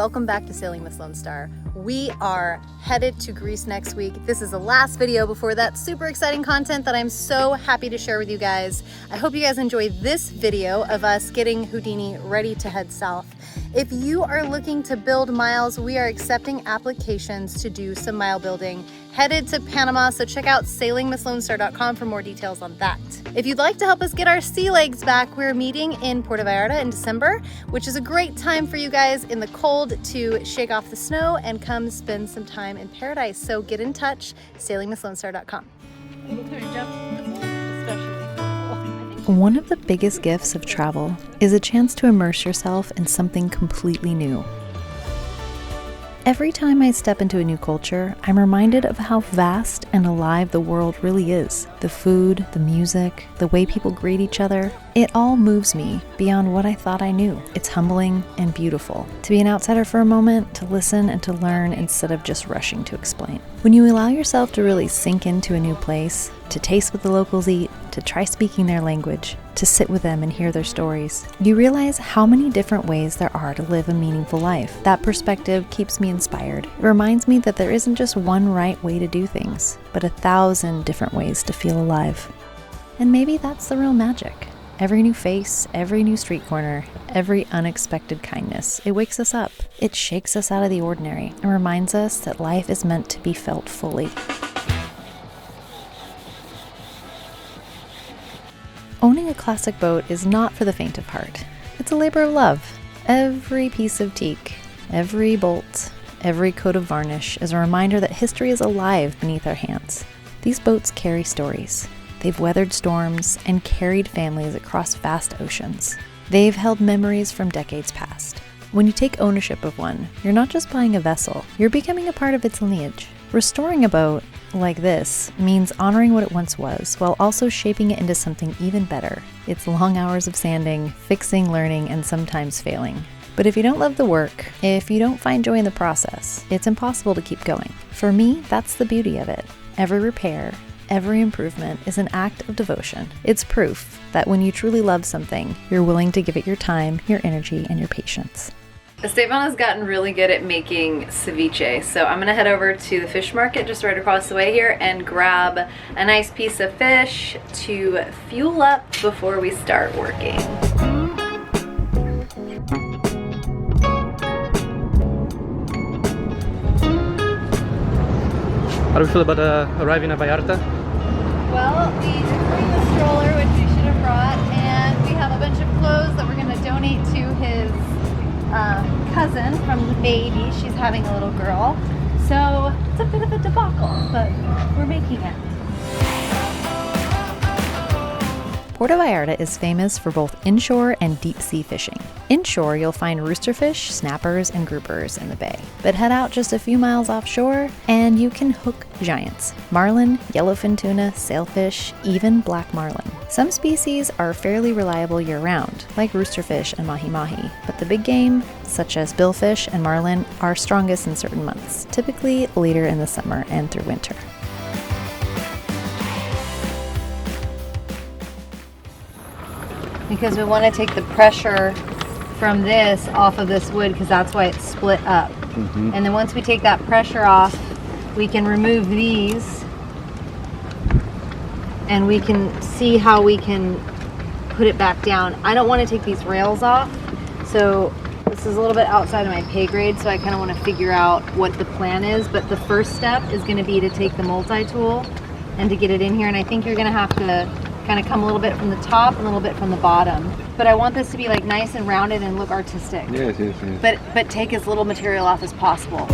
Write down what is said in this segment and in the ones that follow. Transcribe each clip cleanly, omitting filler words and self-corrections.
welcome back to Sailing with Lone Star. We are headed to Greece next week. This is the last video before that super exciting content that I'm so happy to share with you guys. I hope you guys enjoy this video of us getting Houdini ready to head south. If you are looking to build miles, we are accepting applications to do some mile building. Headed to Panama, so check out sailingwithlonestar.com for more details on that. If you'd like to help us get our sea legs back, we're meeting in Puerto Vallarta in December, which is a great time for you guys in the cold to shake off the snow and come spend some time in paradise. So get in touch, sailingwithlonestar.com. One of the biggest gifts of travel is a chance to immerse yourself in something completely new. Every time I step into a new culture, I'm reminded of how vast and alive the world really is. The food, the music, the way people greet each other, it all moves me beyond what I thought I knew. It's humbling and beautiful. To be an outsider for a moment, to listen and to learn instead of just rushing to explain. When you allow yourself to really sink into a new place, to taste what the locals eat, to try speaking their language, to sit with them and hear their stories, you realize how many different ways there are to live a meaningful life. That perspective keeps me inspired. It reminds me that there isn't just one right way to do things, but 1,000 different ways to feel alive. And maybe that's the real magic. Every new face, every new street corner, every unexpected kindness, it wakes us up. It shakes us out of the ordinary and reminds us that life is meant to be felt fully. Owning a classic boat is not for the faint of heart. It's a labor of love. Every piece of teak, every bolt, every coat of varnish is a reminder that history is alive beneath our hands. These boats carry stories. They've weathered storms and carried families across vast oceans. They've held memories from decades past. When you take ownership of one, you're not just buying a vessel, you're becoming a part of its lineage. Restoring a boat like this means honoring what it once was, while also shaping it into something even better. It's long hours of sanding, fixing, learning, and sometimes failing. But if you don't love the work, if you don't find joy in the process, it's impossible to keep going. For me, that's the beauty of it. Every repair, every improvement is an act of devotion. It's proof that when you truly love something, you're willing to give it your time, your energy, and your patience. Esteban has gotten really good at making ceviche, so I'm gonna head over to the fish market just right across the way here and grab a nice piece of fish to fuel up before we start working. How do you feel about arriving at Vallarta? Well, we did bring the stroller, which we should have brought, and we have a bunch of clothes that we're gonna donate to his cousin from the baby. She's having a little girl, so it's a bit of a debacle, but we're making it. Puerto Vallarta is famous for both inshore and deep sea fishing. Inshore, you'll find roosterfish, snappers, and groupers in the bay. But head out just a few miles offshore and you can hook giants. Marlin, yellowfin tuna, sailfish, even black marlin. Some species are fairly reliable year-round, like roosterfish and mahi-mahi, but the big game, such as billfish and marlin, are strongest in certain months, typically later in the summer and through winter. Because we want to take the pressure from this off of this wood, because that's why it's split up. And then once we take that pressure off, we can remove these and we can see how we can put it back down. I don't want to take these rails off, so this is a little bit outside of my pay grade, so I kind of want to figure out what the plan is. But the first step is going to be to take the multi-tool and to get it in here, and I think you're going to have to kind of come a little bit from the top and a little bit from the bottom. But I want this to be like nice and rounded and look artistic. Yes. But take as little material off as possible.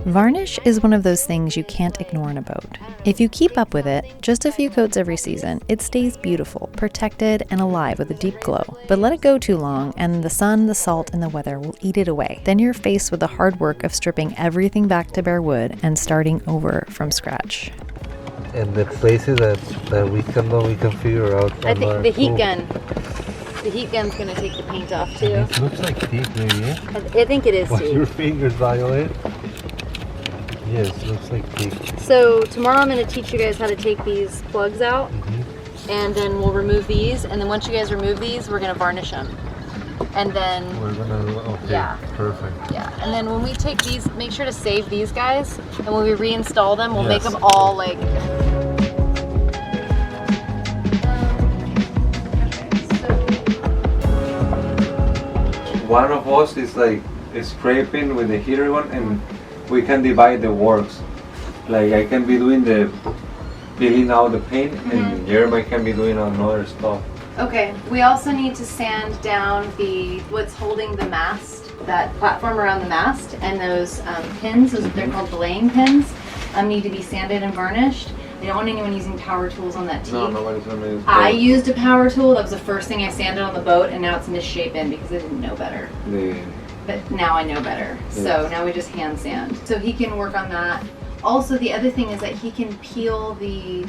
Varnish is one of those things you can't ignore in a boat. If you keep up with it, just a few coats every season, it stays beautiful, protected, and alive with a deep glow. But let it go too long, and the sun, the salt, and the weather will eat it away. Then you're faced with the hard work of stripping everything back to bare wood and starting over from scratch. And the places that we can figure out. I think the heat gun. The heat gun's gonna take the paint off too. It looks like teak, maybe. I think it is Watch teak. your fingers, Violet. Yes, looks like teak. So tomorrow I'm gonna teach you guys how to take these plugs out. and then we'll remove these, and then once you guys remove these, we're gonna varnish them. And then We're gonna okay. Yeah. Perfect. yeah, and then when we take these, make sure to save these guys, and when we reinstall them, we'll make Yes. them all like. One of us is like scraping with the heater one, and we can divide the works. Like I can be doing the peeling out the paint, and Jeremy can be doing another stuff. Okay, we also need to sand down what's holding the mast, that platform around the mast, and those pins, they're called belaying pins, need to be sanded and varnished. I don't want anyone using power tools on that teak. No, nobody's gonna use I that. used a power tool. That was the first thing I sanded on the boat, and now it's misshapen because I didn't know better. But now I know better. So now we just hand sand. So he can work on that. Also, the other thing is that he can peel the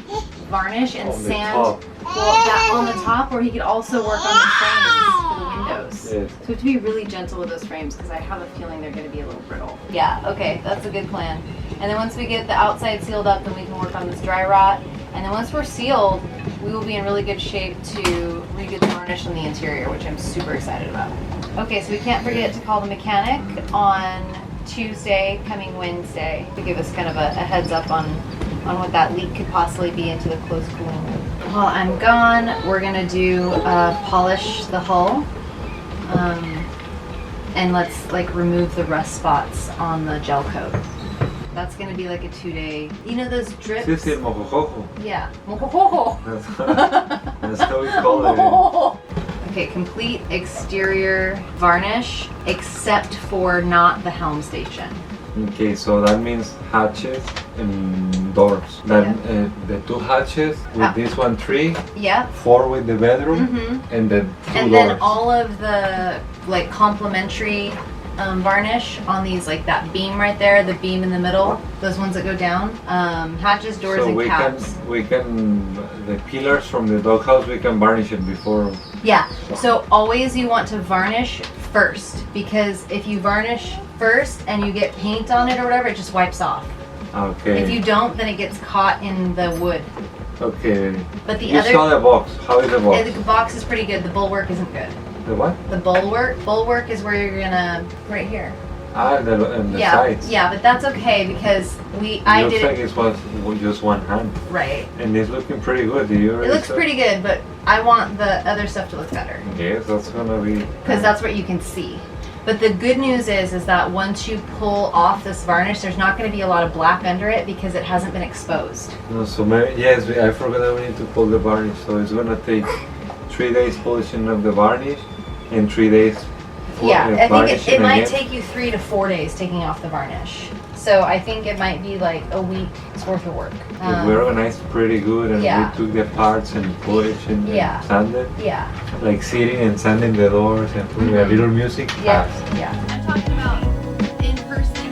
varnish and On the sand top. that on the top, or he could also work on the frames for the windows. Yes. So we have to be really gentle with those frames because I have a feeling they're going to be a little brittle. Yeah, okay, that's a good plan. And then once we get the outside sealed up, then we can work on this dry rot. And then once we're sealed, we will be in really good shape to redo the varnish on the interior, which I'm super excited about. Okay, so we can't forget to call the mechanic on Tuesday, coming Wednesday, to give us kind of a heads up on what that leak could possibly be into the closed cooling loop. While I'm gone, we're gonna do polish the hull, and let's like remove the rust spots on the gel coat. That's gonna be like a 2-day. You know those drips? Sí, sí, el mojojojo. Yeah. Mojojojo. That's how we call it. Okay, complete exterior varnish, except for not the helm station. Okay, so that means hatches and doors. Then the 2 hatches with this one 3, Yeah. 4 with the bedroom, and then 2 And doors. then all of the like complementary varnish on these, like that beam right there, the beam in the middle, those ones that go down, hatches, doors, so and we caps. can the pillars from the doghouse we can varnish it before. Yeah. So always you want to varnish first, because if you varnish first and you get paint on it or whatever, it just wipes off. Okay. If you don't, then it gets caught in the wood. Okay. But the You other saw the box. How is the box? the box is pretty good. The bulwark isn't good. The what? The bulwark is where you're gonna right here. And the Yeah, sides. yeah, but that's okay because I looks did like it it was with just one hand, right. and it's looking pretty good. Do you? It looks pretty good, but I want the other stuff to look better Yes, that's gonna be. because that's what you can see. But the good news is that once you pull off this varnish, there's not going to be a lot of black under it because it hasn't been exposed. No, so maybe, yes, I forgot that we need to pull the varnish. So it's gonna take 3 days polishing of the varnish and 3 days. Yeah, I think varnishing it might again. take you 3 to 4 days taking off the varnish. So I think it might be like a week's worth of work. But we organized pretty good, and yeah. we took the parts and polished and Yeah. sanded, Yeah. like sitting and sanding the doors and putting a little music. Yeah. fast. Yeah. I'm talking about in person.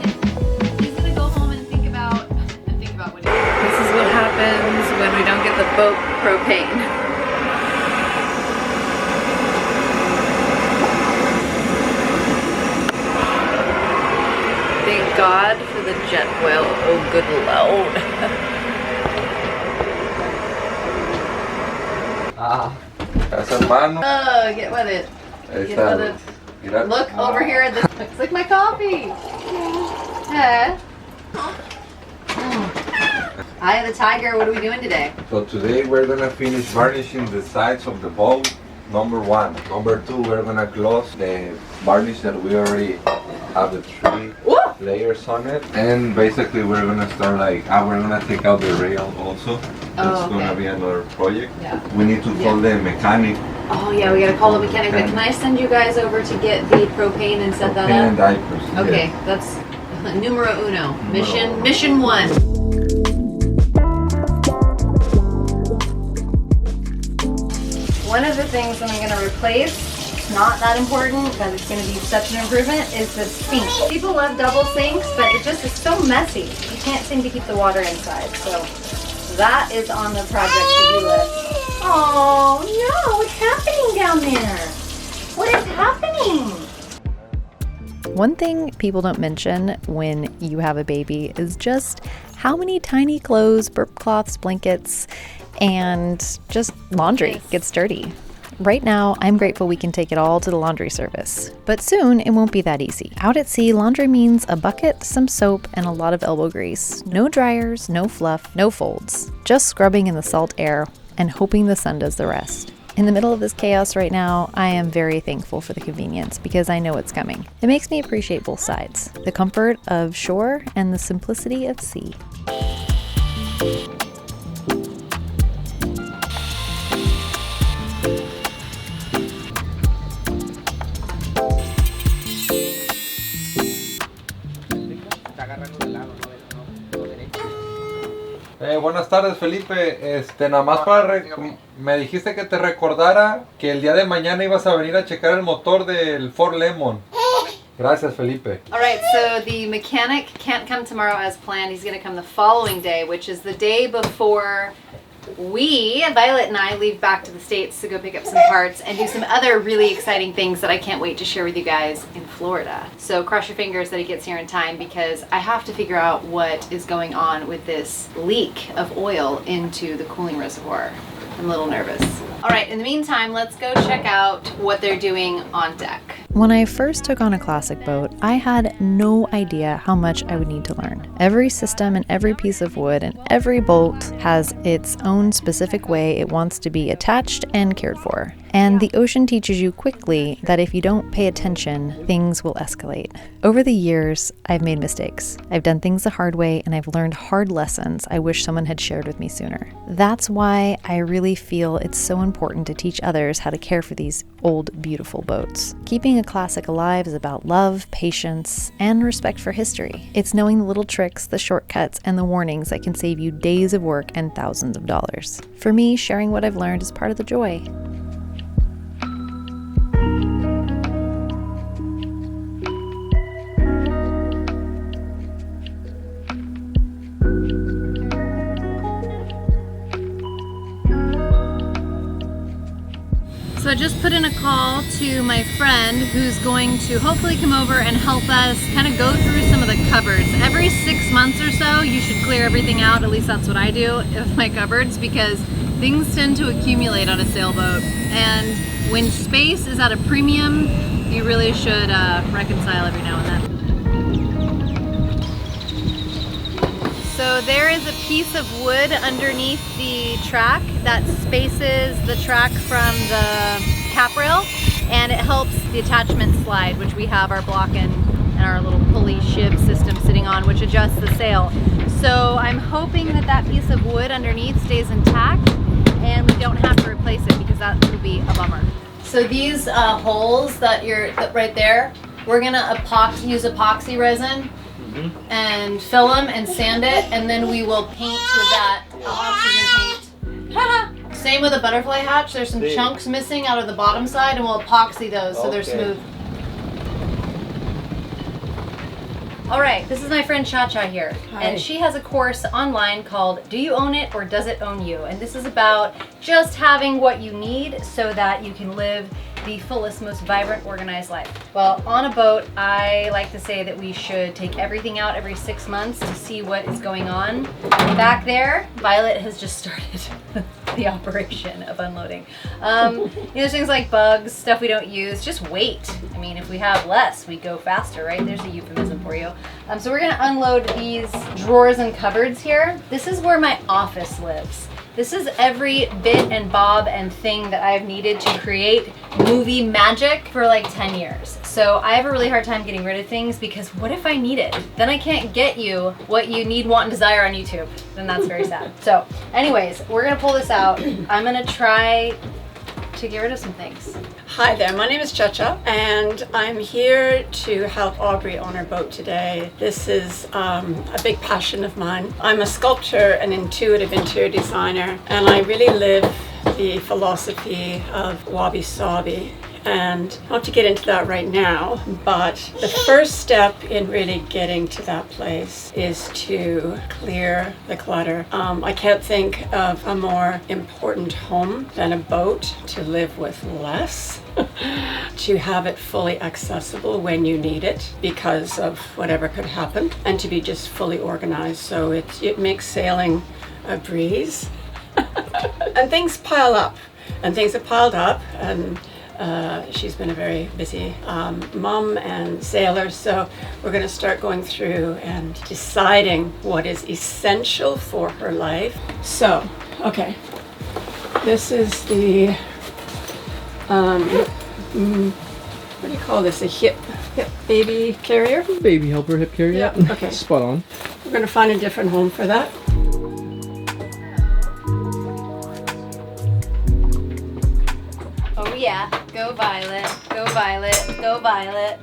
He's gonna go home and think about what. This is what happens when we don't get the boat propane. Thank God for the jet oil. Oh, good Lord. Casa mano. Oh, get with it. Ahí Get está. with it. Mira. Look over here at this. Looks like my coffee. Hey. Eye of the tiger. What are we doing today? So today we're gonna finish varnishing the sides of the boat. Number 1. Number 2, we're gonna close the varnish that we already have the 3 Woo! layers on it. And basically we're gonna start like, we're gonna take out the rail also. That's okay. gonna be another project. Yeah. We need to call the mechanic. Oh yeah, we gotta call the mechanic. But can I send you guys over to get the propane and set that And up? diapers. Okay, yes. that's numero uno. Numero Mission 1. One of the things that I'm going to replace, not that important because it's going to be such an improvement, is the sink. People love double sinks, but it just is so messy. You can't seem to keep the water inside. So that is on the project to-do list. Oh no, what's happening down there? What is happening? One thing people don't mention when you have a baby is just how many tiny clothes, burp cloths, blankets, and just laundry gets dirty. Right now, I'm grateful we can take it all to the laundry service, but soon it won't be that easy. Out at sea, laundry means a bucket, some soap, and a lot of elbow grease. No dryers, no fluff, no folds. Just scrubbing in the salt air and hoping the sun does the rest. In the middle of this chaos right now, I am very thankful for the convenience because I know it's coming. It makes me appreciate both sides, the comfort of shore and the simplicity of sea. Buenas tardes, Felipe. Nada más me dijiste que te recordara que el día de mañana ibas a venir a checar el motor del Ford Lemon. Gracias, Felipe. All right, so the mechanic can't come tomorrow as planned. He's going to come the following day, which is the day before Violet and I, leave back to the States to go pick up some parts and do some other really exciting things that I can't wait to share with you guys in Florida. So cross your fingers that he gets here in time because I have to figure out what is going on with this leak of oil into the cooling reservoir. I'm a little nervous. All right, in the meantime, let's go check out what they're doing on deck. When I first took on a classic boat, I had no idea how much I would need to learn. Every system and every piece of wood and every bolt has its own specific way it wants to be attached and cared for. And the ocean teaches you quickly that if you don't pay attention, things will escalate. Over the years, I've made mistakes. I've done things the hard way, and I've learned hard lessons I wish someone had shared with me sooner. That's why I really feel it's so important to teach others how to care for these old, beautiful boats. Keeping a classic alive is about love, patience, and respect for history. It's knowing the little tricks, the shortcuts, and the warnings that can save you days of work and thousands of dollars. For me, sharing what I've learned is part of the joy. So I just put in a call to my friend who's going to hopefully come over and help us kind of go through some of the cupboards. Every 6 months or so, you should clear everything out. At least that's what I do with my cupboards because things tend to accumulate on a sailboat. And when space is at a premium, you really should reconcile every now and then. So there is a piece of wood underneath the track that spaces the track from the cap rail, and it helps the attachment slide, which we have our block and our little pulley shib system sitting on, which adjusts the sail. So I'm hoping that that piece of wood underneath stays intact and we don't have to replace it because that would be a bummer. So these holes that right there, we're gonna use epoxy resin and fill them and sand it, and then we will paint with that oxygen paint. Same with a butterfly hatch. There's some chunks missing out of the bottom side, and we'll epoxy those so they're smooth. All right, this is my friend Cha-Cha here. Hi. And she has a course online called Do You Own It or Does It Own You? And this is about just having what you need so that you can live the fullest, most vibrant, organized life. Well, on a boat, I like to say that we should take everything out every 6 months to see what is going on. Back there, Violet has just started the operation of unloading. There's things like bugs, stuff we don't use, just wait. I mean, if we have less, we go faster, right? There's a euphemism for you. So we're gonna unload these drawers and cupboards here. This is where my office lives. This is every bit and bob and thing that I've needed to create movie magic for like 10 years. So I have a really hard time getting rid of things because what if I need it? Then I can't get you what you need, want, and desire on YouTube. Then that's very sad. So anyways, we're gonna pull this out. I'm gonna try to get rid of some things. Hi there, my name is Cha-Cha and I'm here to help Aubrey on her boat today. This is a big passion of mine. I'm a sculptor and intuitive interior designer, and I really live the philosophy of wabi-sabi. And not to get into that right now, but the first step in really getting to that place is to clear the clutter. I can't think of a more important home than a boat to live with less, to have it fully accessible when you need it because of whatever could happen, and to be just fully organized. So it makes sailing a breeze. And things pile up, and things have piled up, and she's been a very busy mom and sailor, so we're going to start going through and deciding what is essential for her life. So, okay, this is the, what do you call this, a hip baby carrier? Baby helper hip carrier. Yeah, okay. Spot on. We're going to find a different home for that. Oh yeah, go Violet, go Violet, go Violet.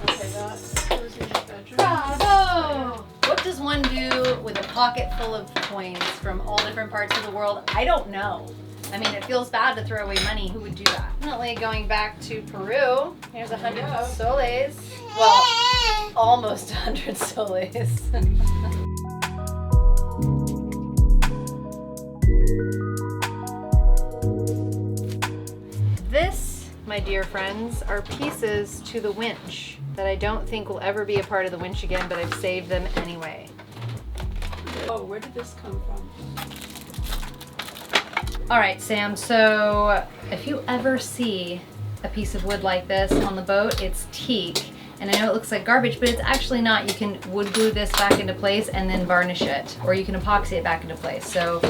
Okay, that goes in the bedroom. Bravo! What does one do with a pocket full of coins from all different parts of the world? I don't know. I mean, it feels bad to throw away money. Who would do that? Definitely going back to Peru. Here's 100 soles. Well, almost 100 soles. This, my dear friends, are pieces to the winch that I don't think will ever be a part of the winch again, but I've saved them anyway. Oh, where did this come from? All right, Sam, so if you ever see a piece of wood like this on the boat, it's teak. And I know it looks like garbage, but it's actually not. You can wood glue this back into place and then varnish it, or you can epoxy it back into place. So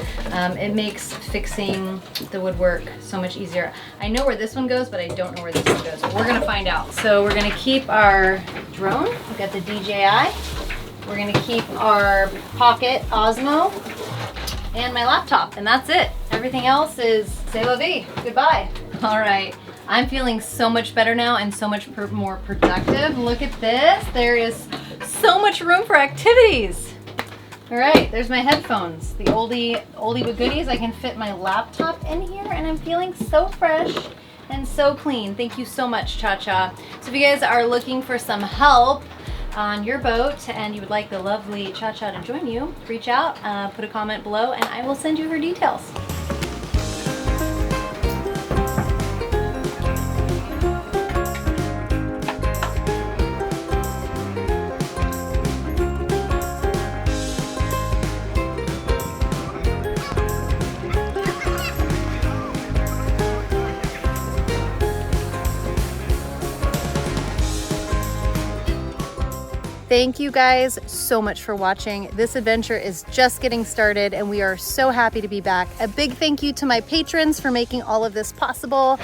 it makes fixing the woodwork so much easier. I know where this one goes, but I don't know where this one goes. But we're gonna find out. So we're gonna keep our drone. We've got the DJI. We're gonna keep our pocket Osmo and my laptop, and that's it. Everything else is c'est la vie. Goodbye. All right. I'm feeling so much better now and so much more productive. Look at this. There is so much room for activities. All right, there's my headphones. The oldie but goodies. I can fit my laptop in here, and I'm feeling so fresh and so clean. Thank you so much, Cha-Cha. So if you guys are looking for some help on your boat and you would like the lovely Cha-Cha to join you, reach out, put a comment below, and I will send you her details. Thank you guys so much for watching. This adventure is just getting started and we are so happy to be back. A big thank you to my patrons for making all of this possible.